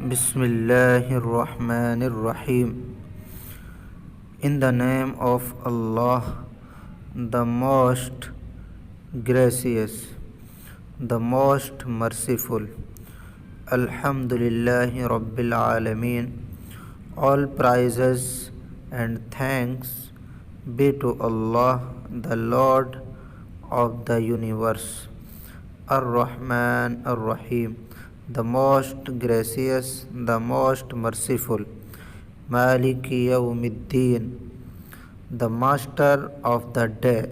Bismillahirrahmanirrahim. In the name of Allah, the most gracious, the most merciful. Alhamdulillahi Rabbil Alameen. All praises and thanks be to Allah, the Lord of the universe. Ar-Rahman Ar-Rahim, the most gracious, the most merciful. Maliki Yawmiddin, the master of the day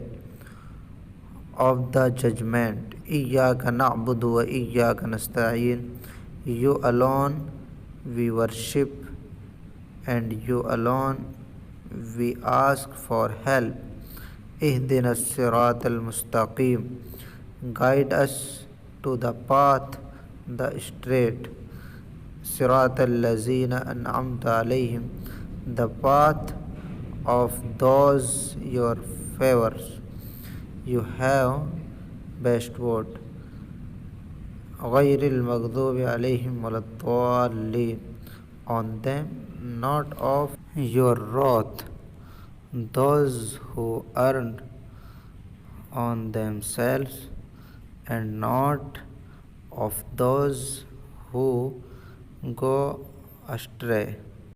of the judgment. Iyyaka na'budu wa iyyaka nasta'in. You alone we worship and you alone we ask for help. Ihdina as-sirat al-mustaqim. Guide us to the path, the straight. Sirat al-lazina an'amta alayhim, the path of those your favors you have bestowed. غير المغضوب عليهم ولا الضالين, on them not of your wrath, those who earn on themselves, and not of those who go astray.